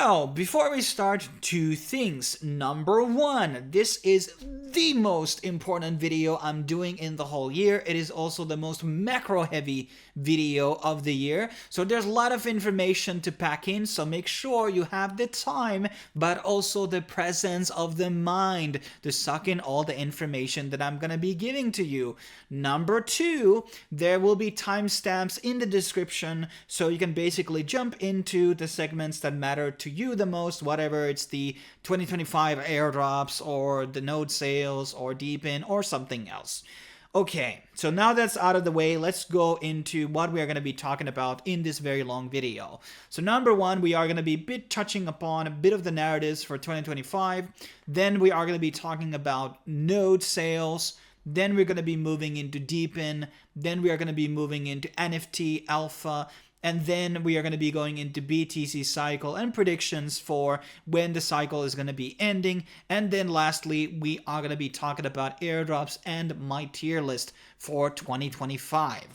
So, before we start, two things. Number one, this is the most important video I'm doing in the whole year. It is also the most macro heavy video of the year. So there's a lot of information to pack in, so make sure you have the time, but also the presence of the mind to suck in all the information that I'm gonna be giving to you. Number two, there will be timestamps in the description, so you can basically jump into the segments that matter to you the most, whatever it's the 2025 airdrops or the node sales or DePin or something else. Okay, so now that's out of the way, let's go into what we are going to be talking about in this very long video. So number one, we are going to be touching upon a bit of the narratives for 2025. Then we are going to be talking about node sales. Then we're going to be moving into DePin. Then we are going to be moving into NFT alpha. And then we are going to be going into BTC cycle and predictions for when the cycle is going to be ending. And then lastly, we are going to be talking about airdrops and my tier list for 2025.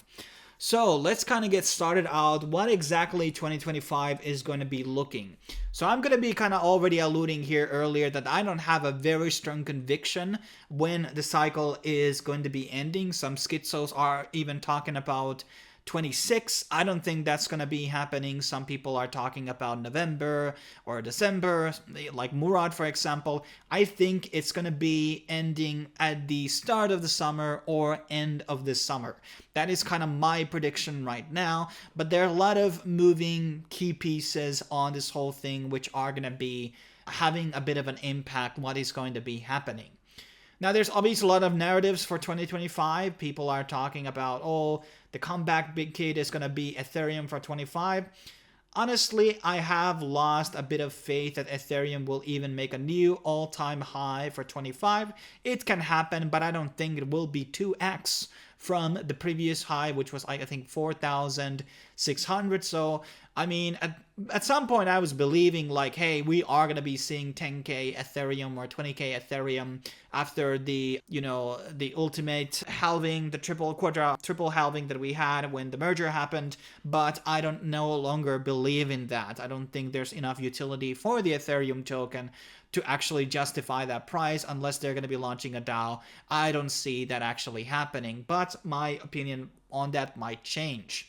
So let's kind of get started out what exactly 2025 is going to be looking. So I'm going to be kind of already alluding here earlier that I don't have a very strong conviction when the cycle is going to be ending. Some schizos are even talking about 26. I don't think that's going to be happening. Some people are talking about November or December, like Murad, for example. I think it's going to be ending at the start of the summer or end of the summer. That is kind of my prediction right now, but there are a lot of moving key pieces on this whole thing which are going to be having a bit of an impact what is going to be happening. Now, there's obviously a lot of narratives for 2025. People are talking about, oh, the comeback big kid is going to be Ethereum for 25. Honestly, I have lost a bit of faith that Ethereum will even make a new all-time high for 25. It can happen, but I don't think it will be 2x from the previous high, which was, I think, 4,600. So, I mean, at some point I was believing like, hey, we are going to be seeing 10k Ethereum or 20k Ethereum after the, the ultimate halving, the triple halving that we had when the merger happened. But I don't no longer believe in that. I don't think there's enough utility for the Ethereum token to actually justify that price unless they're going to be launching a DAO. I don't see that actually happening, but my opinion on that might change.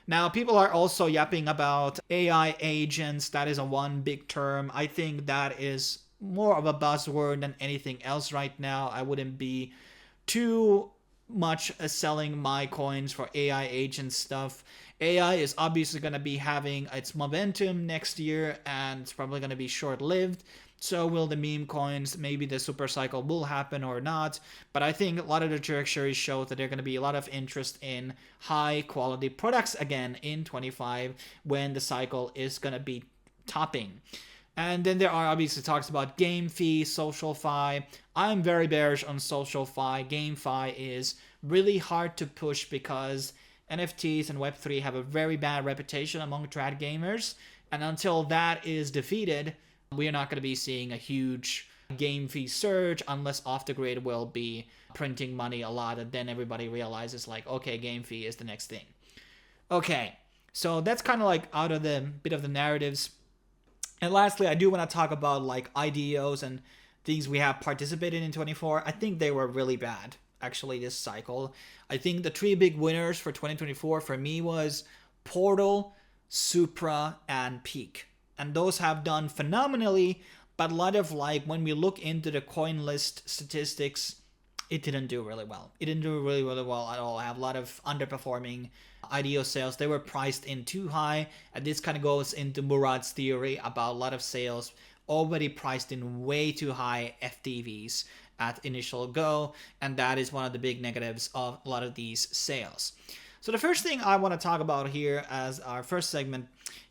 Now, people are also yapping about AI agents. That is a one big term. I think that is more of a buzzword than anything else right now. I wouldn't be too much selling my coins for AI agent stuff. AI is obviously going to be having its momentum next year, and it's probably going to be short-lived. So will the meme coins, maybe the super cycle will happen or not. But I think a lot of the trajectories show that there's going to be a lot of interest in high quality products again in 25 when the cycle is going to be topping. And then there are obviously talks about GameFi, SocialFi. I'm very bearish on SocialFi. GameFi is really hard to push because NFTs and Web3 have a very bad reputation among trad gamers. And until that is defeated, we are not going to be seeing a huge game fee surge unless Off the Grid will be printing money a lot, and then everybody realizes like, okay, game fee is the next thing. Okay, so that's kind of like out of the bit of the narratives. And lastly, I do want to talk about like IDOs and things we have participated in 24. I think they were really bad actually this cycle. I think the three big winners for 2024 for me was Portal, Supra, and Peak. And those have done phenomenally, but a lot of like when we look into the coin list statistics, it didn't do really well. It didn't do really well at all. I have a lot of underperforming IDO sales. They were priced in too high, and this kind of goes into Murad's theory about a lot of sales already priced in way too high FTVs at initial go, and that is one of the big negatives of a lot of these sales. So the first thing I want to talk about here as our first segment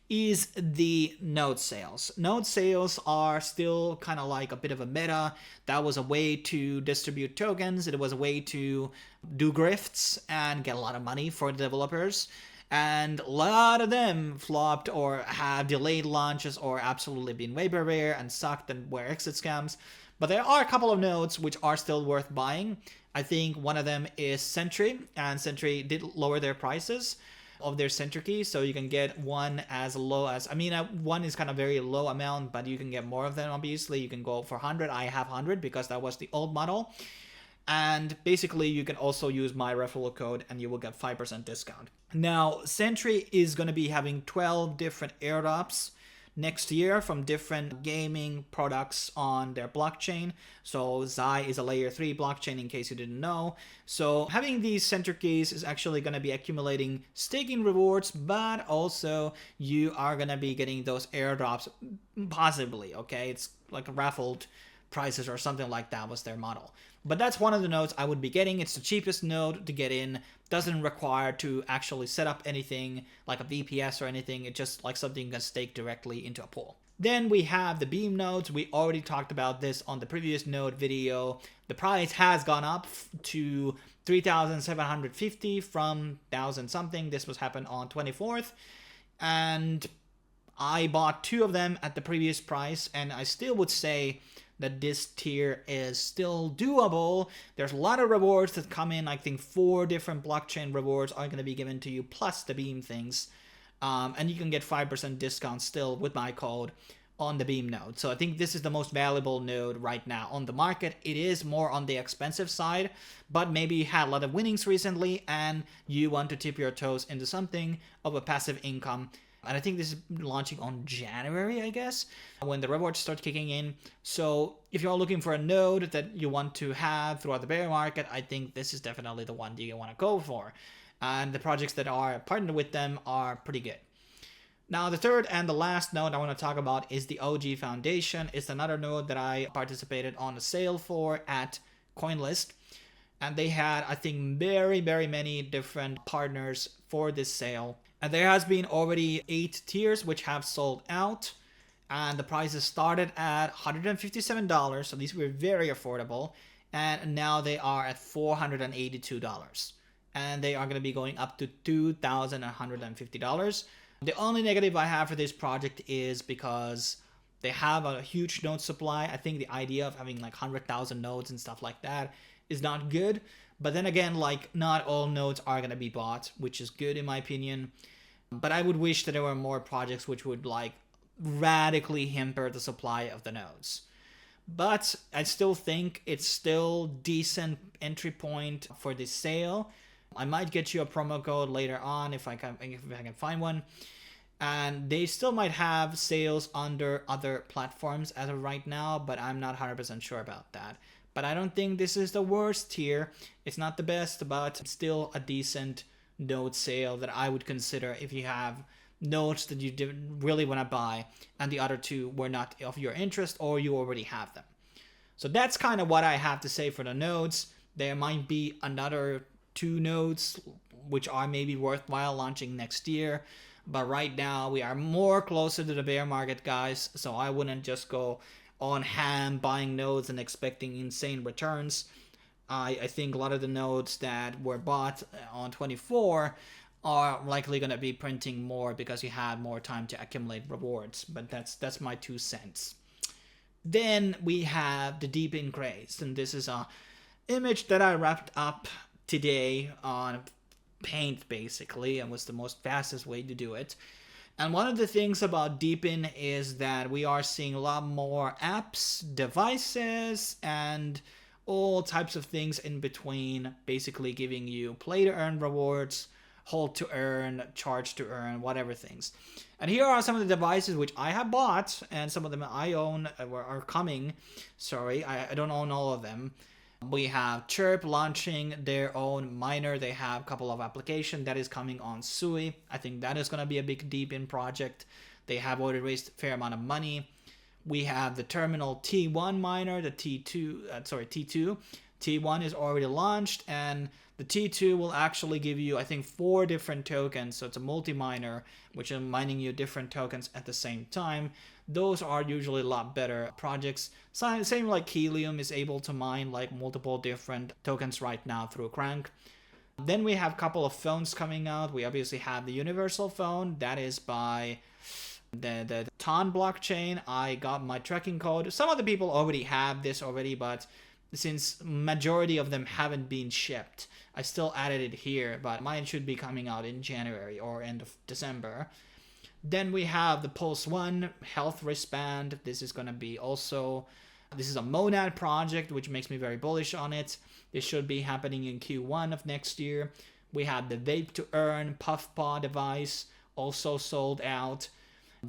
is the node sales. Node sales are still kind of like a bit of a meta. That was a way to distribute tokens. It was a way to do grifts and get a lot of money for the developers. And a lot of them flopped or have delayed launches or absolutely been vaporware and sucked and were exit scams. But there are a couple of nodes which are still worth buying. I think one of them is Sentry, and Sentry did lower their prices. of their center keys. So you can get one as low as, I mean, one is kind of very low amount, but you can get more of them. Obviously, you can go for 100. I have 100 because that was the old model. And basically, you can also use my referral code and you will get 5% discount. Now, Sentry is going to be having 12 different airdrops next year from different gaming products on their blockchain. So Zai is a layer 3 blockchain, in case you didn't know. So having these center keys is actually going to be accumulating staking rewards, but also you are going to be getting those airdrops possibly, okay? It's like raffled prices or something like that was their model. But that's one of the nodes I would be getting. It's the cheapest node to get in. Doesn't require to actually set up anything like a VPS or anything. It's just like something you can stake directly into a pool. Then we have the Beam nodes. We already talked about this on the previous node video. The price has gone up to 3,750 from 1,000 something. This was happened on 24th. And I bought 2 of them at the previous price, and I still would say that this tier is still doable. There's a lot of rewards that come in. I think 4 different blockchain rewards are going to be given to you, plus the Beam things. And you can get 5% discount still with my code on the Beam node. So I think this is the most valuable node right now on the market. It is more on the expensive side, but maybe you had a lot of winnings recently and you want to tip your toes into something of a passive income. And I think this is launching on January, I guess, when the rewards start kicking in. So if you're looking for a node that you want to have throughout the bear market, I think this is definitely the one that you want to go for. And the projects that are partnered with them are pretty good. Now, the third and the last node I want to talk about is the OG Foundation. It's another node that I participated on a sale for at CoinList. And they had, I think, very, very many different partners for this sale. And there has been already 8 tiers which have sold out. And the prices started at $157. So these were very affordable. And now they are at $482. And they are going to be going up to $2,150. The only negative I have for this project is because they have a huge node supply. I think the idea of having like 100,000 nodes and stuff like that is not good. But then again, like, not all nodes are going to be bought, which is good in my opinion. But I would wish that there were more projects which would like radically hamper the supply of the nodes. But I still think it's still decent entry point for this sale. I might get you a promo code later on if I can find one. And they still might have sales under other platforms as of right now, but I'm not 100% sure about that. But I don't think this is the worst tier. It's not the best, but still a decent node sale that I would consider if you have nodes that you didn't really want to buy and the other 2 were not of your interest or you already have them. So that's kind of what I have to say for the nodes. There might be another 2 nodes which are maybe worthwhile launching next year. But right now we are more closer to the bear market, guys. So I wouldn't just go on ham buying nodes and expecting insane returns. I think a lot of the nodes that were bought on 24 are likely going to be printing more because you had more time to accumulate rewards. But that's my 2 cents. Then we have the DePin craze, and this is a image that I wrapped up today on Paint basically, and was the most fastest way to do it. And one of the things about DePin is that we are seeing a lot more apps, devices, and all types of things in between, basically giving you play to earn rewards, hold to earn, charge to earn, whatever things. And here are some of the devices which I have bought, and some of them I own are coming. Sorry, I don't own all of them. We have Chirp launching their own miner. They have a couple of applications that is coming on Sui. I think that is going to be a big DePin project. They have already raised a fair amount of money. We have the Terminal T1 miner, the T2. T1 is already launched, and the T2 will actually give you, I think, 4 different tokens. So it's a multi-miner, which is mining you different tokens at the same time. Those are usually a lot better projects. Same like Helium is able to mine like multiple different tokens right now through Crank. Then we have a couple of phones coming out. We obviously have the Universal phone. That is by the TON blockchain. I got my tracking code. Some of the people already have this already, but since majority of them haven't been shipped, I still added it here, but mine should be coming out in January or end of December. Then we have the Pulse 1 health wristband. This is going to be also, this is a Monad project, which makes me very bullish on it. This should be happening in Q1 of next year. We have the Vape to Earn Puffpaw device, also sold out.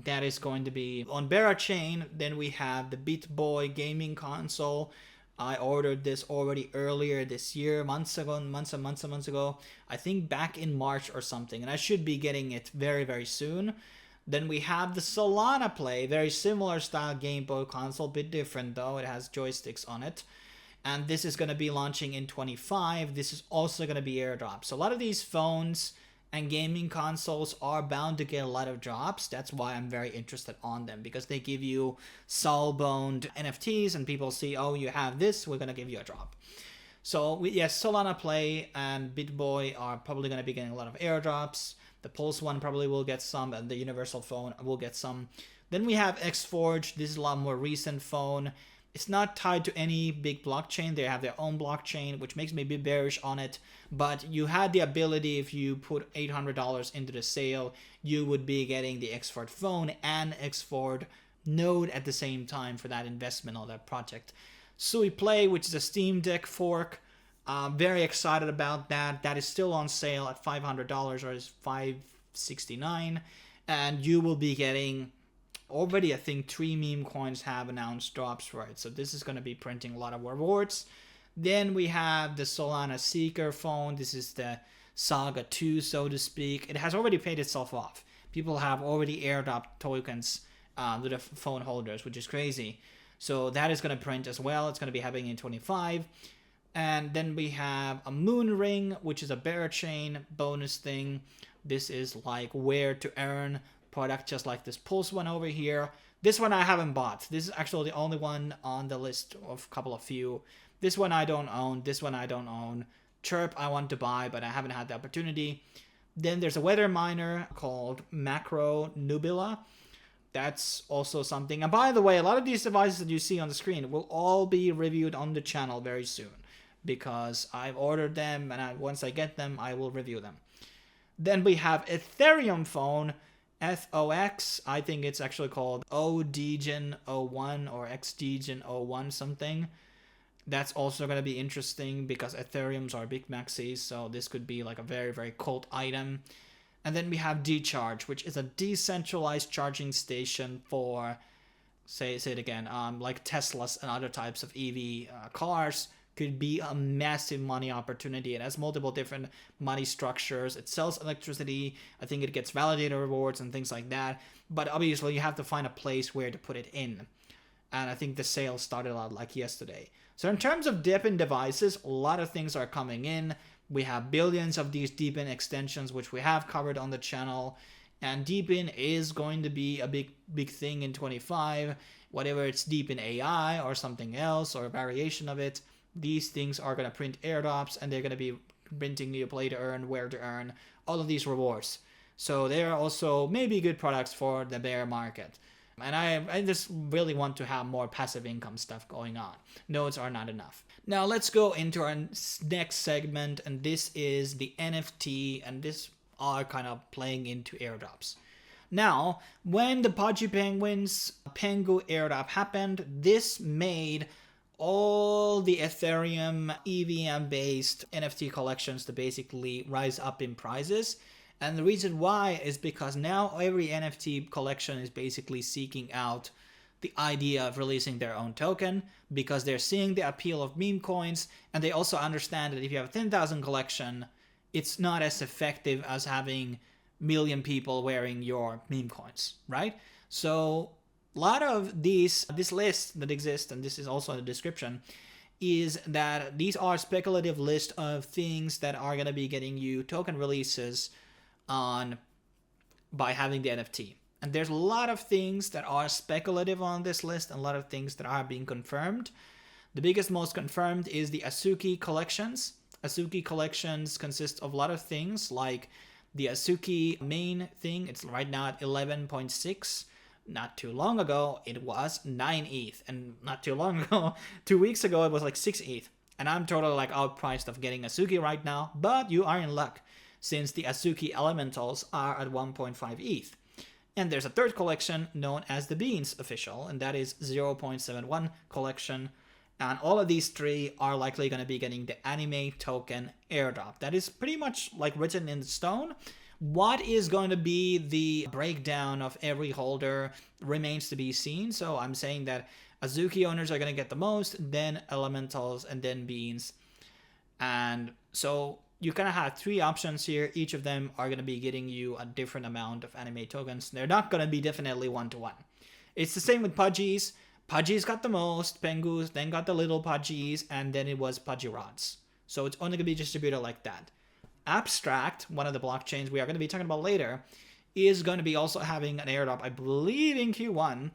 That is going to be on Bearer Chain. Then we have the BitBoy gaming console. I ordered this already earlier this year, months ago. I think back in March or something, and I should be getting it very, very soon. Then we have the Solana Play, very similar style Game Boy console, bit different though. It has joysticks on it. And this is going to be launching in 25. This is also going to be airdrops. So a lot of these phones and gaming consoles are bound to get a lot of drops. That's why I'm very interested on them, because they give you soul-boned NFTs and people see, oh, you have this, we're going to give you a drop. So yes, Solana Play and BitBoy are probably going to be getting a lot of airdrops. The Pulse one probably will get some, and the Universal phone will get some. Then we have Xforge. This is a lot more recent phone. It's not tied to any big blockchain. They have their own blockchain, which makes me a bit bearish on it. But you had the ability, if you put $800 into the sale, you would be getting the Xforge phone and Xforge node at the same time for that investment on that project. Sui Play, which is a Steam Deck fork. Very excited about that. That is still on sale at $500, or is $569. And you will be getting... Already, I think 3 meme coins have announced drops for it. So this is going to be printing a lot of rewards. Then we have the Solana Seeker phone. This is the Saga 2, so to speak. It has already paid itself off. People have already airdropped tokens to the phone holders, which is crazy. So that is going to print as well. It's going to be happening in 25. And then we have a Moon Ring, which is a Bearer Chain bonus thing. This is like where to earn product, just like this Pulse one over here. This one I haven't bought. This is actually the only one on the list of a couple of few. This one I don't own. This one I don't own. Chirp I want to buy, but I haven't had the opportunity. Then there's a weather miner called Macro Nubila. That's also something. And by the way, a lot of these devices that you see on the screen will all be reviewed on the channel very soon, because I've ordered them, and once I get them, I will review them. Then we have Ethereum phone, FOX. I think it's actually called ODGen 01 or XDGen 01 something. That's also going to be interesting because Ethereums are big maxis, so this could be like a very, very cult item. And then we have Decharge, which is a decentralized charging station for, say it again, like Teslas and other types of EV cars. Could be a massive money opportunity. It has multiple different money structures. It sells electricity. I think it gets validator rewards and things like that. But obviously you have to find a place where to put it in. And I think the sale started out like yesterday. So in terms of DePin devices, a lot of things are coming in. We have billions of these DePin extensions, which we have covered on the channel. And DePin is going to be a big thing in 25. Whatever it's DePin AI or something else or a variation of it. These things are going to print airdrops, and they're going to be printing new play to earn, where to earn, all of these rewards. So they are also maybe good products for the bear market. And I just really want to have more passive income stuff going on. Nodes are not enough. Now let's go into our next segment, and this is the NFT, and this are kind of playing into airdrops. Now, when the Pudgy Penguins Pengu airdrop happened, this made all the Ethereum EVM-based NFT collections to basically rise up in prices. And the reason why is because now every NFT collection is basically seeking out the idea of releasing their own token, because they're seeing the appeal of meme coins, and they also understand that if you have a 10,000 collection, it's not as effective as having million people wearing your meme coins, right? So a lot of this list that exists, and this is also in the description, is that these are speculative list of things that are going to be getting you token releases on by having the NFT. And there's a lot of things that are speculative on this list, and a lot of things that are being confirmed. The biggest, most confirmed is the Azuki collections. Azuki collections consist of a lot of things, like the Azuki main thing. It's right now at 11.6. Not too long ago, it was 9 ETH. And not too long ago, 2 weeks ago, it was like 6 ETH. And I'm totally like outpriced of getting Azuki right now, but you are in luck since the Azuki Elementals are at 1.5 ETH. And there's a third collection known as the Beans Official, and that is 0.71 collection. And all of these three are likely going to be getting the anime token airdrop. That is pretty much like written in stone. What is going to be the breakdown of every holder remains to be seen. So I'm saying that Azuki owners are going to get the most, then Elementals, and then Beans. And so you kind of have three options here. Each of them are going to be getting you a different amount of anime tokens. They're not going to be definitely one-to-one. It's the same with Pudgies. Pudgies got the most, Pengus then got the little Pudgies, and then it was Pudgy Rods. So it's only going to be distributed like that. Abstract, one of the blockchains we are going to be talking about later, is going to be also having an airdrop, I believe, in Q1.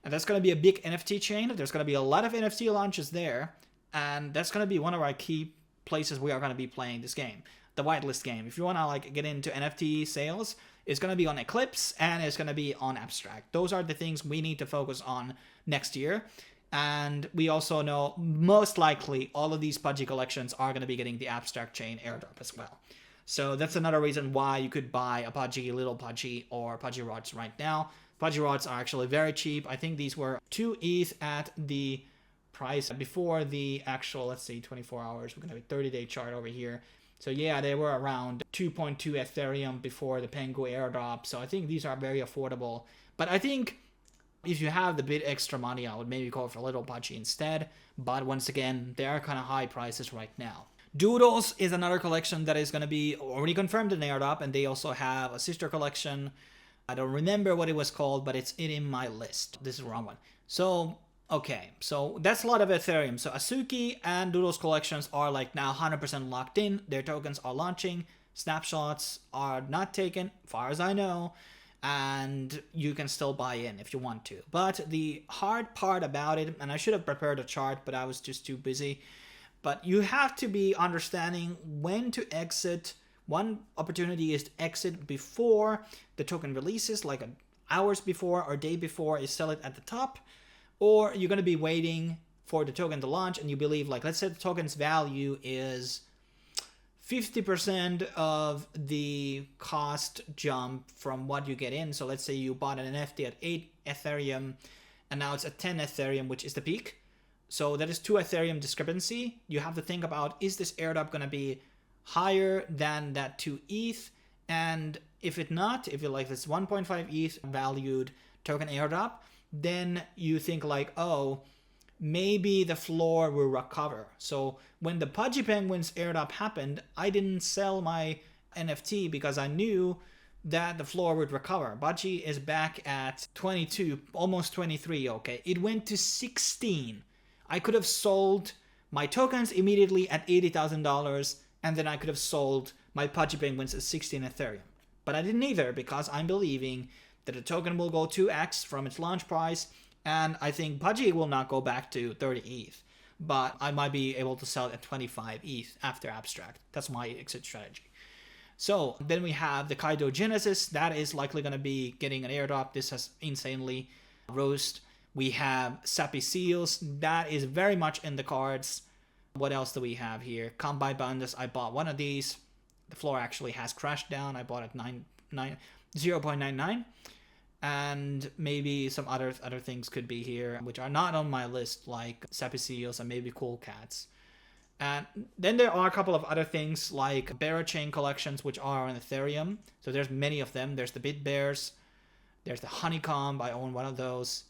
And that's going to be a big NFT chain. There's going to be a lot of NFT launches there. And that's going to be one of our key places we are going to be playing this game, the whitelist game. If you want to like get into NFT sales, it's going to be on Eclipse and it's going to be on Abstract. Those are the things we need to focus on next year. And we also know most likely all of these Pudgy collections are going to be getting the Abstract chain airdrop as well. So that's another reason why you could buy a Pudgy, Little Pudgy, or Pudgy Rods right now. Pudgy Rods are actually very cheap. I think these were 2 ETH at the price before the actual, let's see, 24 hours. We're going to have a 30-day chart over here. So yeah, they were around 2.2 Ethereum before the Pengu airdrop. So I think these are very affordable. But I think if you have the bit extra money, I would maybe go for a Little Pudgy instead. But once again, they are kind of high prices right now. Doodles is another collection that is going to be already confirmed in airdrop, and they also have a sister collection. I don't remember what it was called, but it's in my list. This is the wrong one. So, okay. So that's a lot of Ethereum. So Azuki and Doodles collections are like now 100% locked in. Their tokens are launching. Snapshots are not taken, far as I know. And you can still buy in if you want to. But the hard part about it, and I should have prepared a chart, but I was just too busy. But you have to be understanding when to exit. One opportunity is to exit before the token releases, like hours before or day before, is sell it at the top. Or you're going to be waiting for the token to launch and you believe, like, let's say the token's value is 50% of the cost jump from what you get in. So let's say you bought an NFT at 8 Ethereum and now it's at 10 Ethereum, which is the peak. So that is 2 Ethereum discrepancy. You have to think about, is this airdrop going to be higher than that 2 ETH? And if it's not, if you're like this 1.5 ETH valued token airdrop, then you think like, oh, maybe the floor will recover. So when the Pudgy Penguins airdrop happened, I didn't sell my NFT because I knew that the floor would recover. Pudgy is back at 22, almost 23, okay. It went to 16. I could have sold my tokens immediately at $80,000, and then I could have sold my Pudgy Penguins at 16 Ethereum. But I didn't either, because I'm believing that the token will go 2x from its launch price, and I think Pudgy will not go back to 30 ETH, but I might be able to sell it at 25 ETH after Abstract. That's my exit strategy. So then we have the Kaido Genesis. That is likely going to be getting an airdrop. This has insanely rose. We have Sappy Seals. That is very much in the cards. What else do we have here? Combine Bandits. I bought one of these. The floor actually has crashed down. I bought it 0.99. And maybe some other things could be here, which are not on my list, like Sappy Seals and maybe Cool Cats. And then there are a couple of other things like Bearer Chain collections, which are on Ethereum. So there's many of them. There's the Bit Bears. There's the Honeycomb. I own one of those.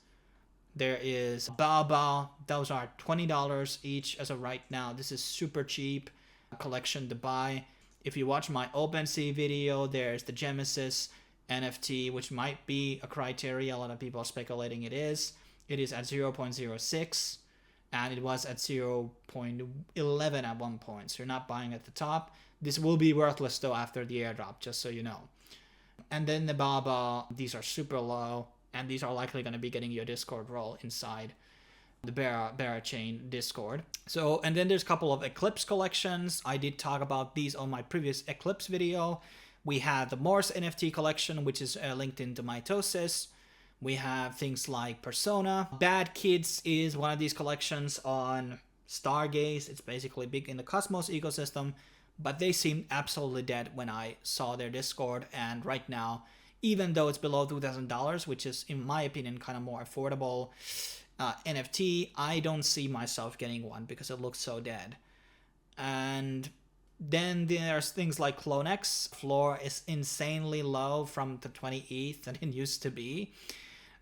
There is Baba. Those are $20 each as of right now. This is super cheap collection to buy. If you watch my OpenSea video, there's the Genesis NFT, which might be a criteria. A lot of people are speculating it is. It is at 0.06, and it was at 0.11 at one point. So you're not buying at the top. This will be worthless though after the airdrop, just so you know. And then the Baba, these are super low. And these are likely going to be getting your Discord role inside the Bearer Chain Discord. So, and then there's a couple of Eclipse collections. I did talk about these on my previous Eclipse video. We have the Morse NFT collection, which is linked into Mitosis. We have things like Persona. Bad Kids is one of these collections on Stargaze. It's basically big in the Cosmos ecosystem, but they seemed absolutely dead when I saw their Discord. And right now, even though it's below $2,000, which is, in my opinion, kind of more affordable NFT, I don't see myself getting one because it looks so dead. And then there's things like CloneX. Floor is insanely low from the 20 ETH that it used to be.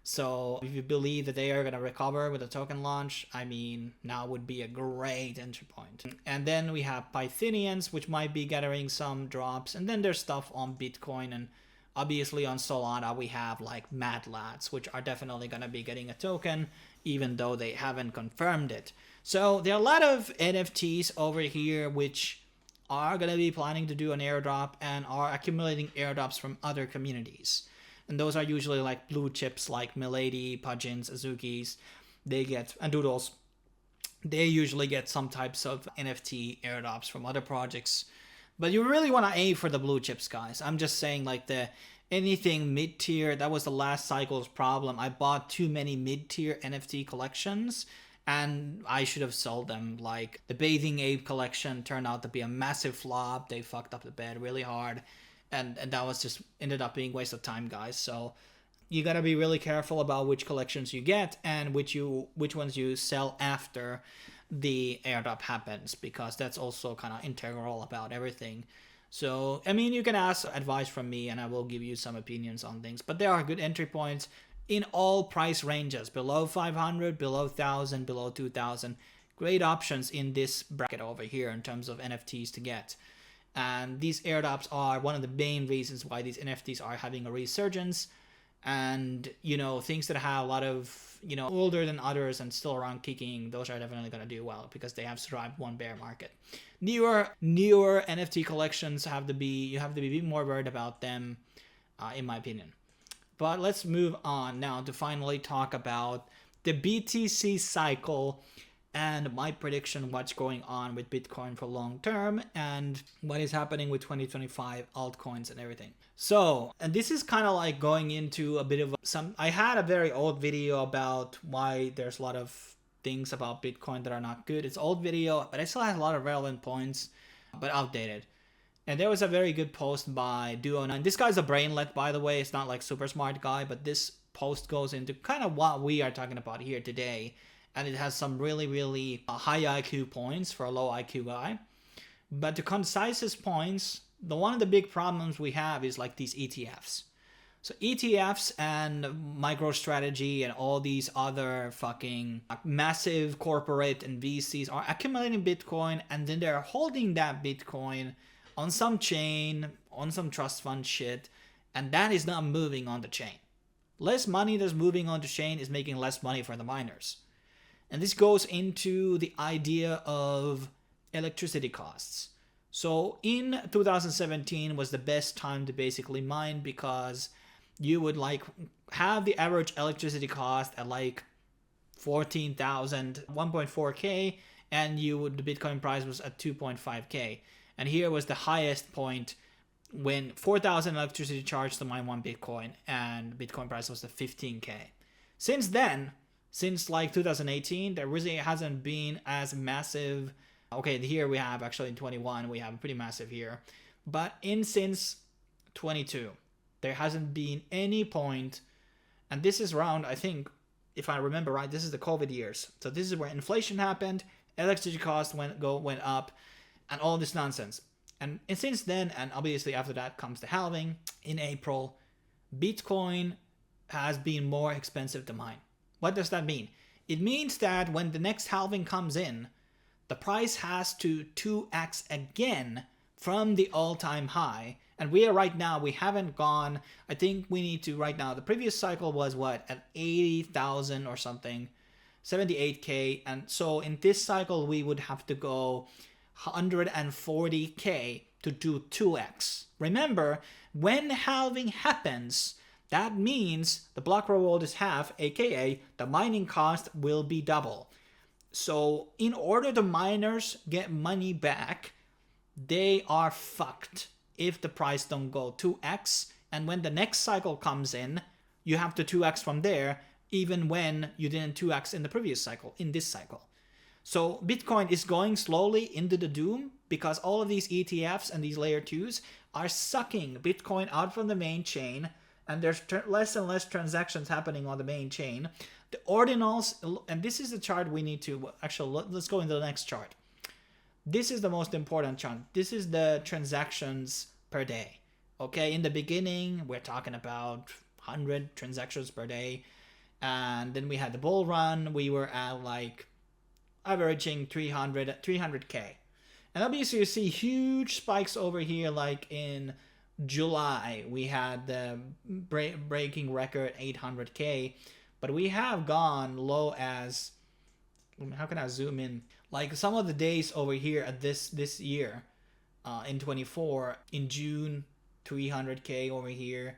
So if you believe that they are going to recover with a token launch, I mean, now would be a great entry point. And then we have Pythonians, which might be gathering some drops. And then there's stuff on Bitcoin, and obviously on Solana we have like Mad Lads, which are definitely going to be getting a token, even though they haven't confirmed it. So there are a lot of NFTs over here which are going to be planning to do an airdrop and are accumulating airdrops from other communities. And those are usually like blue chips like Milady, Pudgeons, Azukis. They get, and Doodles, they usually get some types of NFT airdrops from other projects. But you really want to aim for the blue chips, guys. I'm just saying, like, the anything mid-tier, that was the last cycle's problem. I bought too many mid-tier NFT collections, and I should have sold them. Like, the Bathing Ape collection turned out to be a massive flop. They fucked up the bed really hard. And that was just ended up being a waste of time, guys. So you gotta be really careful about which collections you get and which ones you sell after the airdrop happens, because that's also kind of integral about everything. So I mean, you can ask advice from me and I will give you some opinions on things, but there are good entry points in all price ranges, below 500, below 1,000, below 2,000. Great options in this bracket over here in terms of NFTs to get. And these airdrops are one of the main reasons why these NFTs are having a resurgence. And, you know, things that have a lot of, you know, older than others and still around kicking, those are definitely going to do well because they have survived one bear market. Newer NFT collections you have to be a bit more worried about them, in my opinion. But let's move on now to finally talk about the BTC cycle and my prediction, what's going on with Bitcoin for long term and what is happening with 2025 altcoins and everything. So, and this is kind of like going into a bit of I had a very old video about why there's a lot of things about Bitcoin that are not good. It's old video, but it still has a lot of relevant points, but outdated. And there was a very good post by Duo9. This guy's a brainlet, by the way. It's not like super smart guy, but this post goes into kind of what we are talking about here today. And it has some really, really high IQ points for a low IQ guy. But to concise his points, one of the big problems we have is like these ETFs. So ETFs and MicroStrategy and all these other fucking massive corporate and VCs are accumulating Bitcoin, and then they're holding that Bitcoin on some chain, on some trust fund shit, and that is not moving on the chain. Less money that's moving on the chain is making less money for the miners. And this goes into the idea of electricity costs. So in 2017 was the best time to basically mine because you would like have the average electricity cost at like 14,000, 1.4K, and the Bitcoin price was at 2.5K. And here was the highest point when 4,000 electricity charge to mine one Bitcoin, and Bitcoin price was at 15K. Since then, since like 2018, there really hasn't been as massive. Okay, here we have actually in 21, we have a pretty massive here. But since 22, there hasn't been any point, and this is around, I think, if I remember right, this is the COVID years. So this is where inflation happened, electricity costs went up, and all this nonsense. And since then, and obviously after that comes the halving in April, Bitcoin has been more expensive to mine. What does that mean? It means that when the next halving comes in, the price has to 2x again from the all-time high. And we haven't gone, I think we need to right now, the previous cycle was what, at 80,000 or something, 78K. And so in this cycle, we would have to go 140K to do 2x. Remember, when halving happens, that means the block reward is half, aka the mining cost will be double. So in order the miners get money back, they are fucked if the price don't go 2x. And when the next cycle comes in, you have to 2x from there, even when you didn't 2x in the previous cycle, in this cycle. So Bitcoin is going slowly into the doom because all of these ETFs and these layer 2s are sucking Bitcoin out from the main chain, and there's less and less transactions happening on the main chain. The ordinals, and this is the chart we need to, actually, let's go into the next chart. This is the most important chart. This is the transactions per day. Okay, in the beginning, we're talking about 100 transactions per day. And then we had the bull run. We were at like averaging 300K. And obviously you see huge spikes over here, like in July. We had the breaking record 800K. But we have gone low as, how can I zoom in? Like some of the days over here at this year, in 24, in June, 300K over here.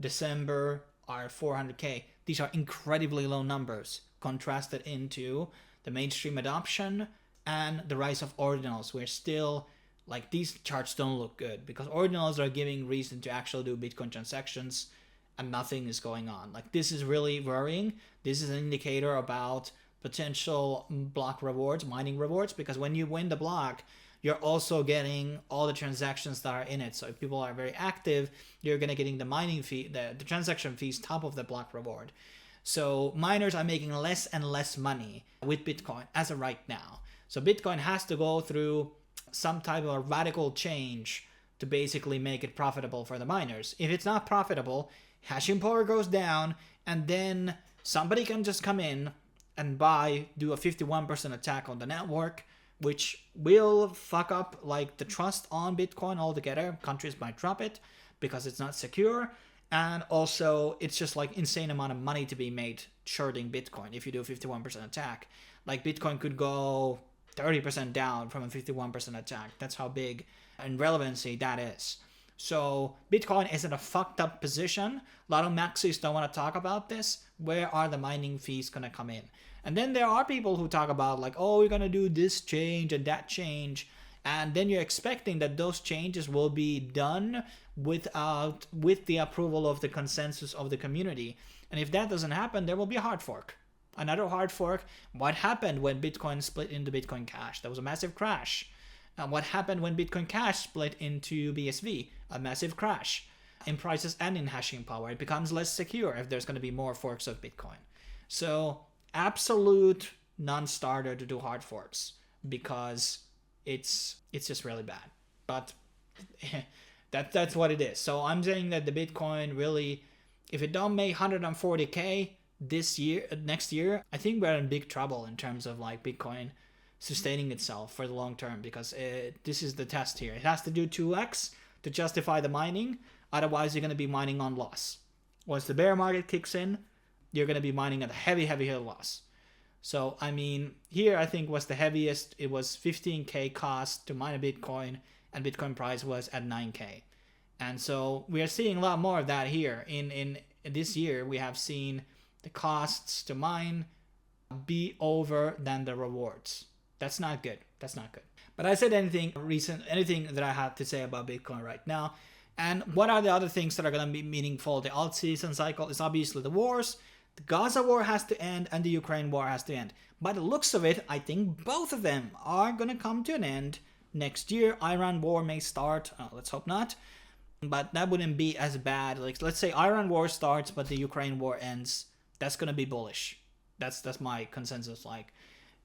December are 400K. These are incredibly low numbers contrasted into the mainstream adoption and the rise of ordinals. We're still, like, these charts don't look good because ordinals are giving reason to actually do Bitcoin transactions and nothing is going on. Like, this is really worrying. This is an indicator about potential block rewards, mining rewards, because when you win the block, you're also getting all the transactions that are in it. So if people are very active, you're going to getting the mining fee, the transaction fees top of the block reward. So miners are making less and less money with Bitcoin as of right now. So Bitcoin has to go through some type of radical change to basically make it profitable for the miners. If it's not profitable, hashing power goes down, and then somebody can just come in and do a 51% attack on the network, which will fuck up like the trust on Bitcoin altogether. Countries might drop it because it's not secure. And also it's just like insane amount of money to be made shorting Bitcoin if you do a 51% attack. Like Bitcoin could go 30% down from a 51% attack. That's how big in relevancy that is. So Bitcoin is in a fucked up position. A lot of maxis don't want to talk about this. Where are the mining fees going to come in? And then there are people who talk about like, oh, we're going to do this change and that change. And then you're expecting that those changes will be done with the approval of the consensus of the community. And if that doesn't happen, there will be a hard fork. Another hard fork. What happened when Bitcoin split into Bitcoin Cash? There was a massive crash. And what happened when Bitcoin Cash split into BSV? A massive crash in prices and in hashing power. It becomes less secure if there's going to be more forks of Bitcoin. So absolute non-starter to do hard forks because it's just really bad. But that's what it is. So I'm saying that the Bitcoin really, if it don't make 140K next year, I think we're in big trouble in terms of like Bitcoin sustaining itself for the long term, because this is the test here. It has to do 2x to justify the mining. Otherwise, you're going to be mining on loss. Once the bear market kicks in, you're going to be mining at a heavy loss. So, I mean, here I think was the heaviest. It was 15K cost to mine a Bitcoin, and Bitcoin price was at 9K. And so we are seeing a lot more of that here. In this year, we have seen the costs to mine be over than the rewards. That's not good. That's not good. But I said anything that I have to say about Bitcoin right now. And what are the other things that are going to be meaningful? The alt season cycle is obviously the wars. The Gaza war has to end and the Ukraine war has to end. By the looks of it, I think both of them are going to come to an end next year. Iran war may start. Let's hope not. But that wouldn't be as bad. Like, let's say Iran war starts, but the Ukraine war ends. That's going to be bullish. That's my consensus, like,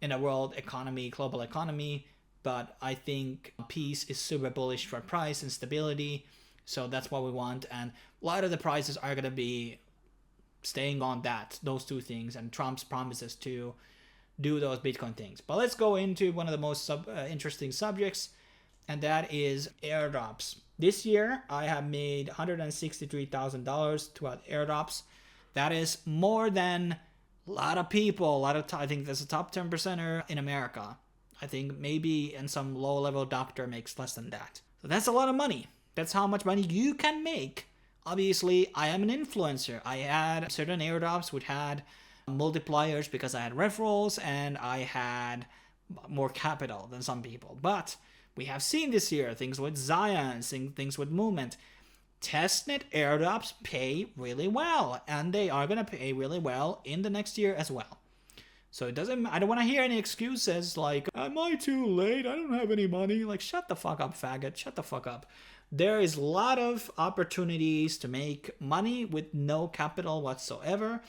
in a world economy, global economy. But I think peace is super bullish for price and stability. So that's what we want. And a lot of the prices are going to be staying on those two things, and Trump's promises to do those Bitcoin things. But let's go into one of the most interesting subjects, and that is airdrops. This year, I have made $163,000 throughout airdrops. That is more than a lot of people. I think that's a top 10%er in America. I think maybe in some low-level doctor makes less than that. So that's a lot of money. That's how much money you can make. Obviously, I am an influencer. I had certain airdrops which had multipliers because I had referrals and I had more capital than some people. But we have seen this year things with Zion, things with Movement. testnet airdrops pay really well, and they are going to pay really well in the next year as well. So it doesn't, I don't want to hear any excuses like, am I too late? I don't have any money. Like, shut the fuck up, faggot. Shut the fuck up. There is a lot of opportunities to make money with no capital whatsoever.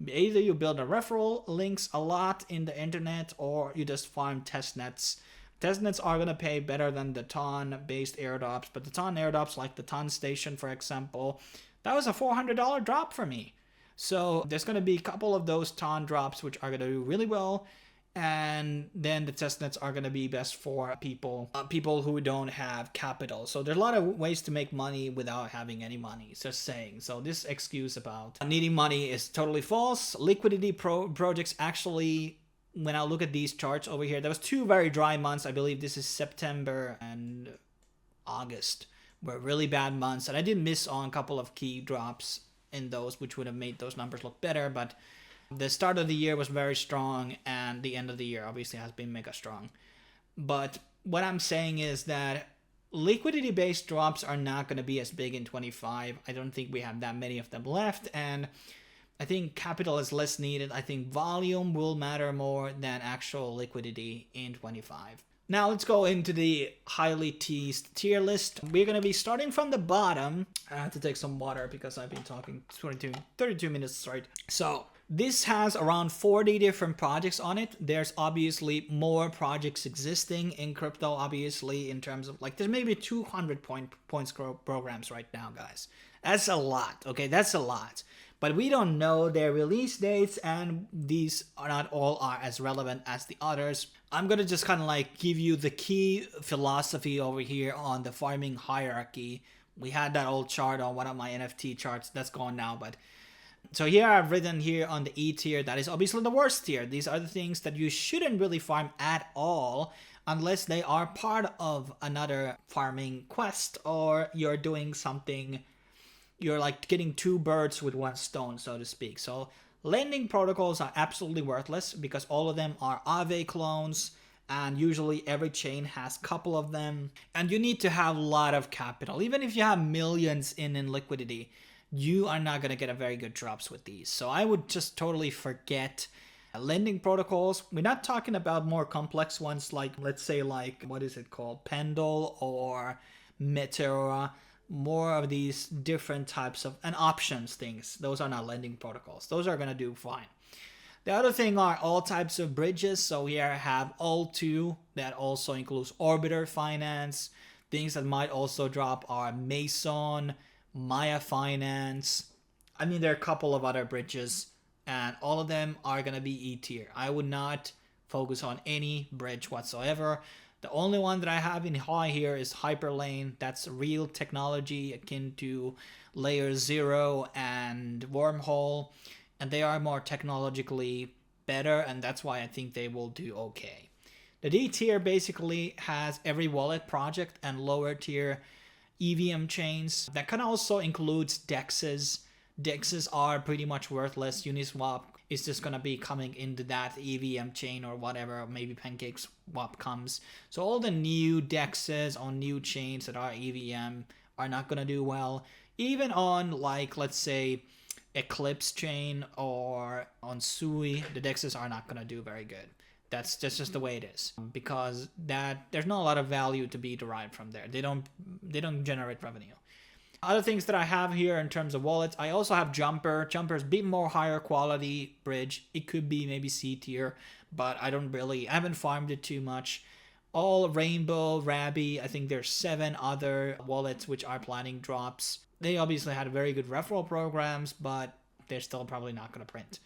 Either you build a referral links a lot in the internet, or you just farm testnets. Testnets are going to pay better than the ton-based airdrops, but the ton airdrops, like the ton station, for example, that was a $400 drop for me. So there's going to be a couple of those ton drops which are going to do really well, and then the testnets are going to be best for people who don't have capital. So there's a lot of ways to make money without having any money, just saying. So this excuse about needing money is totally false. Liquidity projects actually, when I look at these charts over here, there was 2 very dry months. I believe this is September and August were really bad months, and I did miss on a couple of key drops in those, which would have made those numbers look better. But the start of the year was very strong, and the end of the year obviously has been mega strong. But what I'm saying is that liquidity based drops are not going to be as big in 25. I don't think we have that many of them left, and I think capital is less needed. I think volume will matter more than actual liquidity in 25. Now let's go into the highly teased tier list. We're going to be starting from the bottom. I have to take some water because I've been talking 32 minutes, right? So this has around 40 different projects on it. There's obviously more projects existing in crypto, obviously, in terms of like, there's maybe 200 points programs right now, guys. That's a lot, okay? That's a lot. But we don't know their release dates, and these are not all are as relevant as the others. I'm going to just kind of like give you the key philosophy over here on the farming hierarchy. We had that old chart on one of my NFT charts. That's gone now, but so here I've written here on the E tier, that is obviously the worst tier. These are the things that you shouldn't really farm at all unless they are part of another farming quest, or you're doing something, you're like getting 2 birds with 1 stone, so to speak. So lending protocols are absolutely worthless because all of them are Aave clones, and usually every chain has a couple of them, and you need to have a lot of capital. Even if you have millions in liquidity, you are not going to get a very good drops with these. So I would just totally forget lending protocols. We're not talking about more complex ones like, let's say, like, what is it called? Pendle or Meteora. More of these different types of, and options things. Those are not lending protocols. Those are going to do fine. The other thing are all types of bridges. So here I have all2, that also includes Orbiter Finance. Things that might also drop are Mason, Maya Finance. I mean, there are a couple of other bridges, and all of them are going to be E tier. I would not focus on any bridge whatsoever. The only one that I have in high here is Hyperlane. That's real technology akin to Layer 0 and Wormhole, and they are more technologically better, and that's why I think they will do okay. The D tier basically has every wallet project and lower tier EVM chains. That can also includes DEXs. DEXs are pretty much worthless. Uniswap is just going to be coming into that EVM chain or whatever. Maybe PancakeSwap comes. So all the new DEXs on new chains that are EVM are not going to do well. Even on, like, let's say, Eclipse chain or on Sui, the DEXs are not going to do very good. That's just the way it is, because that there's not a lot of value to be derived from there. They don't generate revenue. Other things that I have here in terms of wallets, I also have Jumper. Jumper's a bit more higher quality bridge. It could be maybe C tier, but I haven't farmed it too much. All Rainbow, Rabby, I think there's 7 other wallets which are planning drops. They obviously had very good referral programs, but they're still probably not going to print.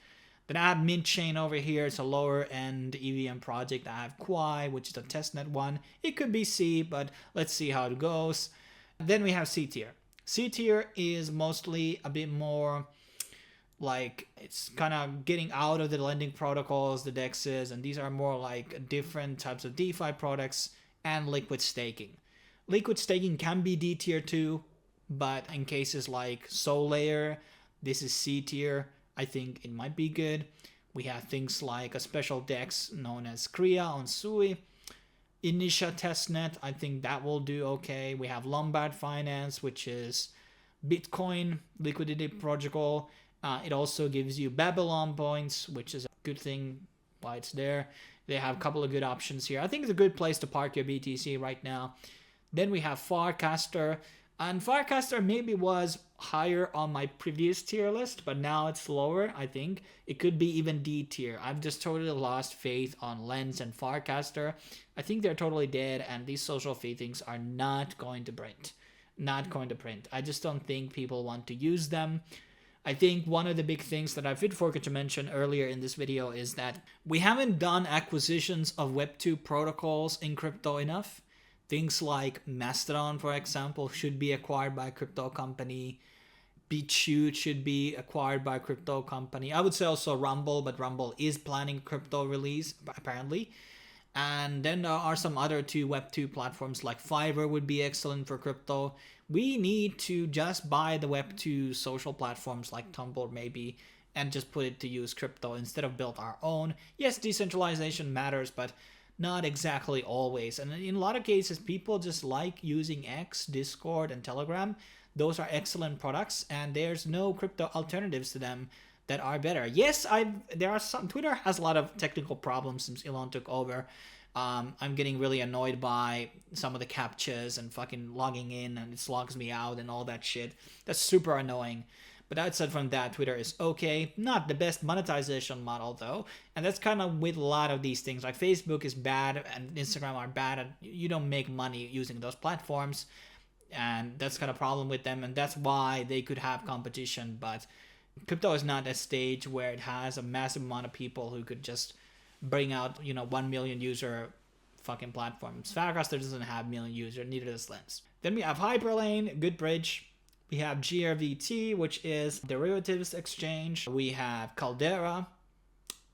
Then I have Mint Chain over here. It's a lower end EVM project. I have Quai, which is a testnet one. It could be C, but let's see how it goes. Then we have C tier. C tier is mostly a bit more like, it's kind of getting out of the lending protocols, the DEXs, and these are more like different types of DeFi products and liquid staking. Liquid staking can be D tier too, but in cases like Soul, this is C tier. I think it might be good. We have things like a special DEX known as Kriya on Sui. Inisha testnet, I think that will do okay. We have Lombard Finance, which is Bitcoin liquidity protocol. It also gives you Babylon points, which is a good thing why it's there. They have a couple of good options here. I think it's a good place to park your BTC right now. Then we have Farcaster. And Farcaster maybe was higher on my previous tier list, but now it's lower, I think. It could be even D tier. I've just totally lost faith on Lens and Farcaster. I think they're totally dead, and these social fee things are not going to print. Not going to print. I just don't think people want to use them. I think one of the big things that I forgot to mention earlier in this video is that we haven't done acquisitions of Web2 protocols in crypto enough. Things like Mastodon, for example, should be acquired by a crypto company. BitChute should be acquired by a crypto company. I would say also Rumble, but Rumble is planning crypto release, apparently. And then there are some other two Web2 platforms like Fiverr would be excellent for crypto. We need to just buy the Web2 social platforms like Tumblr maybe and just put it to use crypto instead of build our own. Yes, decentralization matters, but not exactly always. And in a lot of cases, people just like using X, Discord, and Telegram. Those are excellent products, and there's no crypto alternatives to them that are better. Yes, there are some. Twitter has a lot of technical problems since Elon took over. I'm getting really annoyed by some of the captchas and fucking logging in, and it logs me out and all that shit. That's super annoying. But outside from that, Twitter is okay. Not the best monetization model, though. And that's kind of with a lot of these things. Like Facebook is bad and Instagram are bad. And you don't make money using those platforms. And that's kind of a problem with them. And that's why they could have competition. But crypto is not a stage where it has a massive amount of people who could just bring out, 1 million user fucking platforms. Farcaster doesn't have 1 million users. Neither does Lens. Then we have Hyperlane, good bridge. We have GRVT, which is derivatives exchange. We have Caldera.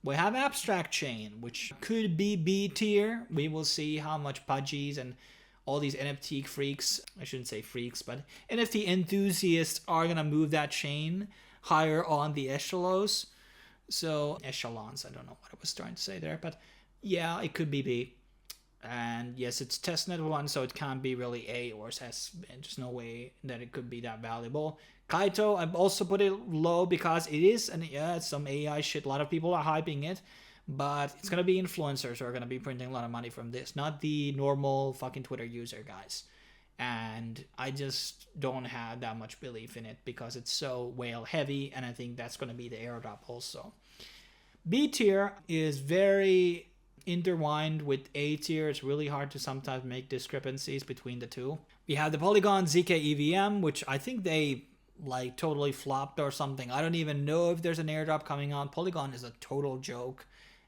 We have Abstract Chain, which could be B tier. We will see how much Pudgies and all these NFT freaks, I shouldn't say freaks, but NFT enthusiasts are going to move that chain higher on the echelons. So, echelons, I don't know what I was trying to say there, but yeah, it could be B. And yes, it's testnet 1, so it can't be really A or S. There's no way that it could be that valuable. Kaito, I've also put it low because it is, and yeah, it's some AI shit. A lot of people are hyping it, but it's gonna be influencers who are gonna be printing a lot of money from this, not the normal fucking Twitter user guys. And I just don't have that much belief in it because it's so whale heavy, and I think that's gonna be the airdrop also. B tier is very intertwined with A tier. It's really hard to sometimes make discrepancies between the two. We have the Polygon ZK EVM, which I think they like totally flopped or something. I don't even know if there's an airdrop coming on. Polygon is a total joke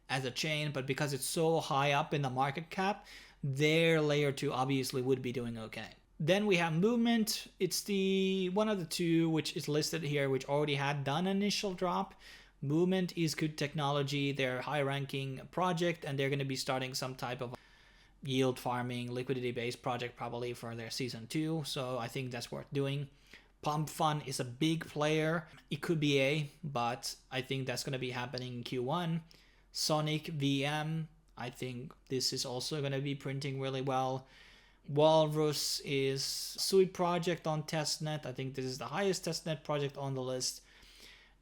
as a chain, but because it's so high up in the market cap, their layer 2 obviously would be doing okay. Then we have Movement. It's the one of the two which is listed here, which already had done initial drop. Movement is good technology. They're a high-ranking project, and they're going to be starting some type of yield farming, liquidity-based project probably for their season 2. So I think that's worth doing. Pump Fun is a big player. It could be A, but I think that's going to be happening in Q1. Sonic VM, I think this is also going to be printing really well. Walrus is Sui project on testnet. I think this is the highest testnet project on the list.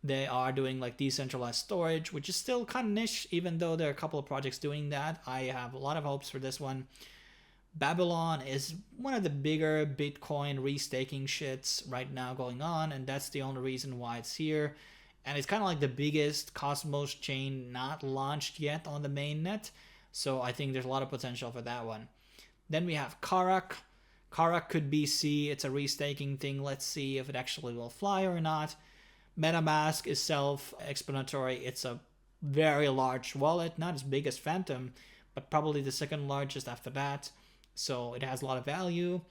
They are doing like decentralized storage, which is still kind of niche, even though there are a couple of projects doing that. I have a lot of hopes for this one. Babylon is one of the bigger Bitcoin restaking shits right now going on, and that's the only reason why it's here. And it's kind of like the biggest Cosmos chain not launched yet on the mainnet, so I think there's a lot of potential for that one. Then we have Karak. Karak could be C. It's a restaking thing. Let's see if it actually will fly or not. MetaMask is self-explanatory. It's a very large wallet, not as big as Phantom, but probably the second largest after that. So it has a lot of value,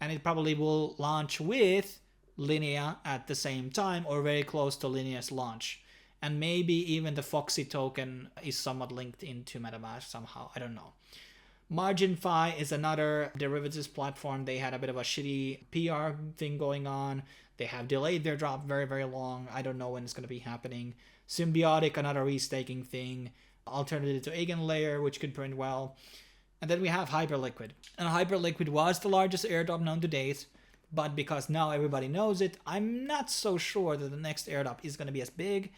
and it probably will launch with Linea at the same time or very close to Linea's launch. And maybe even the Foxy token is somewhat linked into MetaMask somehow. I don't know. MarginFi is another derivatives platform. They had a bit of a shitty PR thing going on. They have delayed their drop very, very long. I don't know when it's going to be happening. Symbiotic, another restaking thing. Alternative to Eigenlayer, which could print well. And then we have Hyperliquid. And Hyperliquid was the largest airdrop known to date. But because now everybody knows it, I'm not so sure that the next airdrop is going to be as big.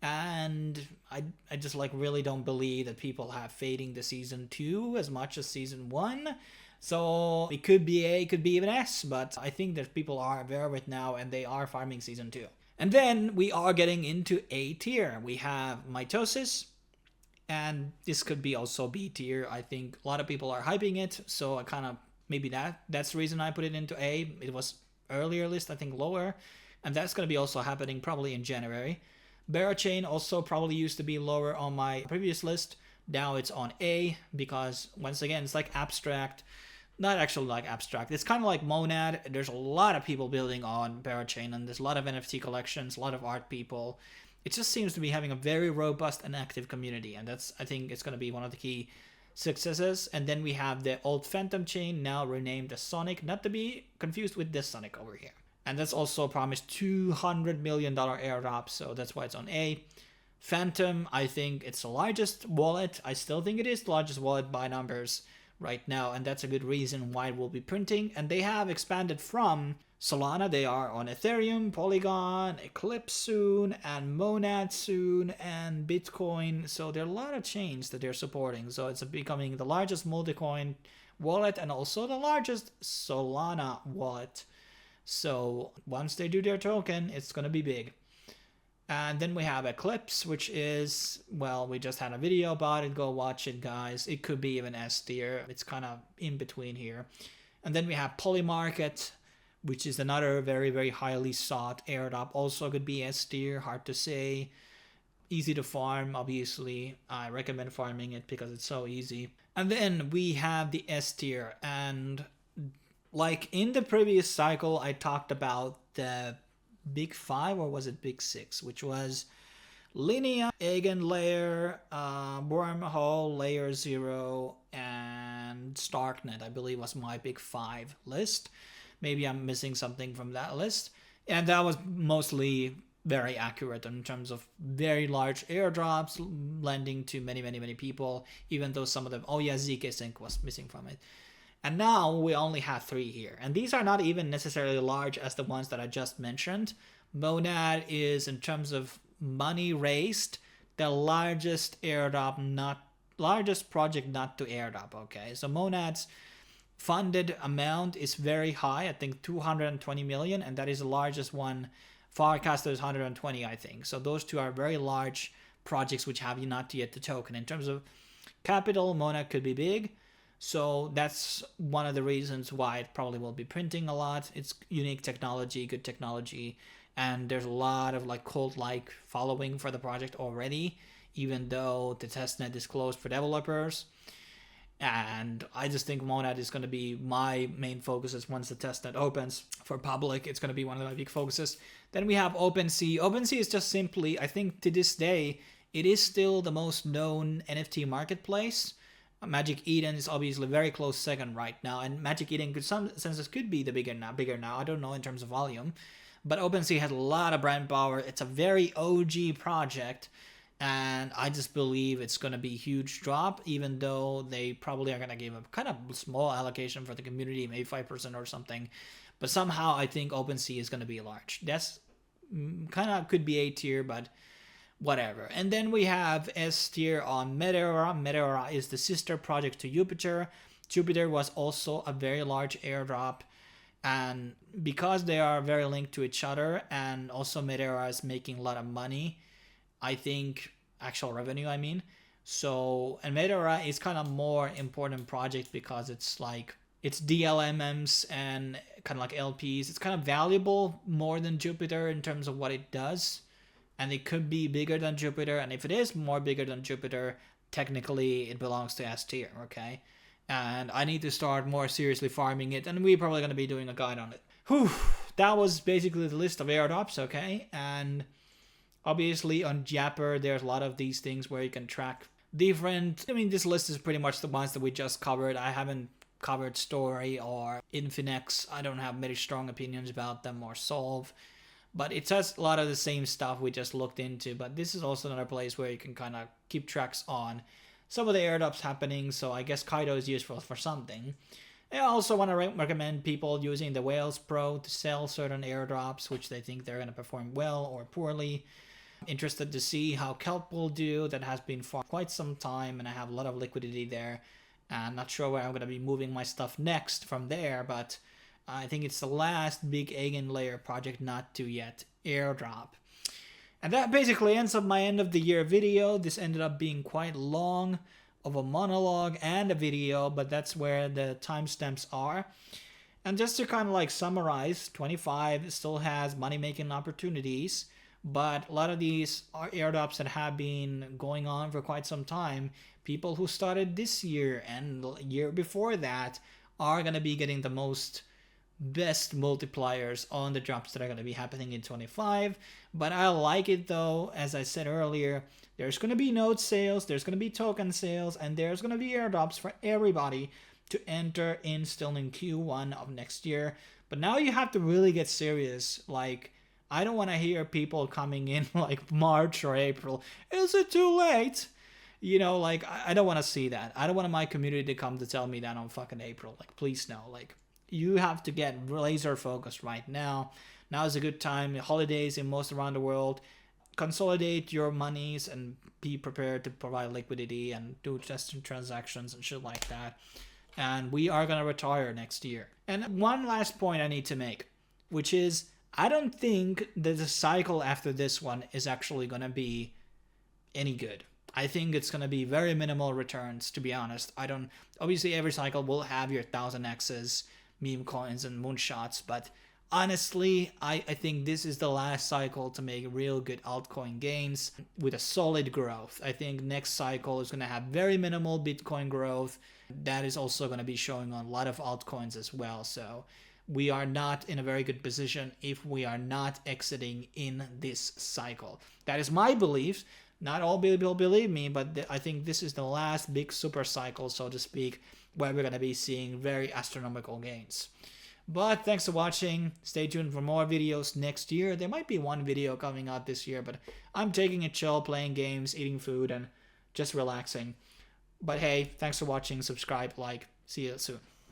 And I just like really don't believe that people have fading the season 2 as much as season 1. So it could be A, it could be even S, but I think that people are aware of it now and they are farming season 2. And then we are getting into A tier. We have mitosis, and this could be also B tier. I think a lot of people are hyping it, so I kind of maybe that's the reason I put it into A. It was earlier list, I think lower, and that's going to be also happening probably in January. Barachain also probably used to be lower on my previous list. Now it's on A because once again it's like abstract, not actually like abstract. It's kind of like Monad. There's a lot of people building on Barachain, and there's a lot of NFT collections, a lot of art people. It just seems to be having a very robust and active community, and that's, I think it's going to be one of the key successes. And then we have the old Phantom chain, now renamed as Sonic, not to be confused with this Sonic over here. And that's also promised $200 million airdrop, so that's why it's on A. Phantom, I think it's the largest wallet. I still think it is the largest wallet by numbers right now, and that's a good reason why it will be printing. And they have expanded from Solana. They are on Ethereum, Polygon, Eclipse soon, and Monad soon, and Bitcoin. So there are a lot of chains that they're supporting. So it's becoming the largest multi-coin wallet and also the largest Solana wallet. So once they do their token, it's going to be big. And then we have Eclipse, which is, well, we just had a video about it. Go watch it, guys. It could be even S tier. It's kind of in between here. And then we have Polymarket, which is another very, very highly sought airdrop. Also could be S tier, hard to say. Easy to farm, obviously. I recommend farming it because it's so easy. And then we have the S tier, and like in the previous cycle, I talked about the Big 5, or was it Big 6, which was Linea, Eigenlayer, Wormhole, Layer 0, and Starknet, I believe was my Big 5 list. Maybe I'm missing something from that list. And that was mostly very accurate in terms of very large airdrops, lending to many, many, many people, even though some of them, oh yeah, ZK Sync was missing from it. And now we only have 3 here. And these are not even necessarily large as the ones that I just mentioned. Monad is, in terms of money raised, the largest largest project not to airdrop, okay? So Monad's funded amount is very high, I think 220 million, and that is the largest one. Farcaster is 120, I think. So those two are very large projects which have not yet the token. In terms of capital, Monad could be big. So that's one of the reasons why it probably will be printing a lot. It's unique technology, good technology, and there's a lot of like cult-like following for the project already, even though the testnet is closed for developers. And I just think Monad is going to be my main focus once the testnet opens for public. It's going to be one of my big focuses. Then we have OpenSea. OpenSea is just simply, I think to this day, it is still the most known NFT marketplace. Magic Eden is obviously very close second right now, and Magic Eden could some senses could be the bigger now. I don't know in terms of volume, but OpenSea has a lot of brand power. It's a very OG project, and I just believe it's going to be a huge drop, even though they probably are going to give a kind of small allocation for the community, maybe 5% or something. But somehow I think OpenSea is going to be large. That's kind of could be A tier, but whatever. And then we have S tier on Meteora. Meteora is the sister project to Jupiter. Jupiter was also a very large airdrop, and because they are very linked to each other, and also Meteora is making a lot of money, I think, actual revenue, I mean. So, and Meteora is kind of more important project because it's like, it's DLMMs and kind of like LPs. It's kind of valuable more than Jupiter in terms of what it does. And it could be bigger than Jupiter, and if it is more bigger than Jupiter, technically it belongs to S tier, okay? And I need to start more seriously farming it, and we're probably going to be doing a guide on it. Whew, that was basically the list of airdrops, okay? And obviously on Japper, there's a lot of these things where you can track different, I mean, this list is pretty much the ones that we just covered. I haven't covered Story or Infinex. I don't have very strong opinions about them, or Solve. But it says a lot of the same stuff we just looked into. But this is also another place where you can kind of keep tracks on some of the airdrops happening. So I guess Kaido is useful for something. I also want to recommend people using the Whales Pro to sell certain airdrops, which they think they're going to perform well or poorly. Interested to see how Kelp will do. That has been for quite some time, and I have a lot of liquidity there. I'm not sure where I'm going to be moving my stuff next from there, but I think it's the last big Eigenlayer project not to yet airdrop. And that basically ends up my end of the year video. This ended up being quite long of a monologue and a video, but that's where the timestamps are. And just to kind of like summarize, 25 still has money-making opportunities, but a lot of these are airdrops that have been going on for quite some time. People who started this year and the year before that are going to be getting the best multipliers on the drops that are going to be happening in 25. But I like it though, as I said earlier, there's going to be node sales, there's going to be token sales, and there's going to be airdrops for everybody to enter in still in Q1 of next year. But now you have to really get serious. Like, I don't want to hear people coming in like March or April. Is it too late? You know, like, I don't want to see that. I don't want my community to come to tell me that on fucking April. Like, please no. Like, you have to get laser focused right now. Now is a good time. Holidays in most around the world. Consolidate your monies and be prepared to provide liquidity and do just transactions and shit like that. And we are going to retire next year. And one last point I need to make, which is I don't think that the cycle after this one is actually going to be any good. I think it's going to be very minimal returns, to be honest. Obviously every cycle will have your 1000x's, meme coins and moonshots, but honestly, I think this is the last cycle to make real good altcoin gains with a solid growth. I think next cycle is going to have very minimal Bitcoin growth. That is also going to be showing on a lot of altcoins as well. So we are not in a very good position if we are not exiting in this cycle. That is my belief. Not all people believe me, but I think this is the last big super cycle, so to speak, where we're going to be seeing very astronomical gains. But thanks for watching. Stay tuned for more videos next year. There might be one video coming out this year, but I'm taking it chill, playing games, eating food, and just relaxing. But hey, thanks for watching. Subscribe, like. See you soon.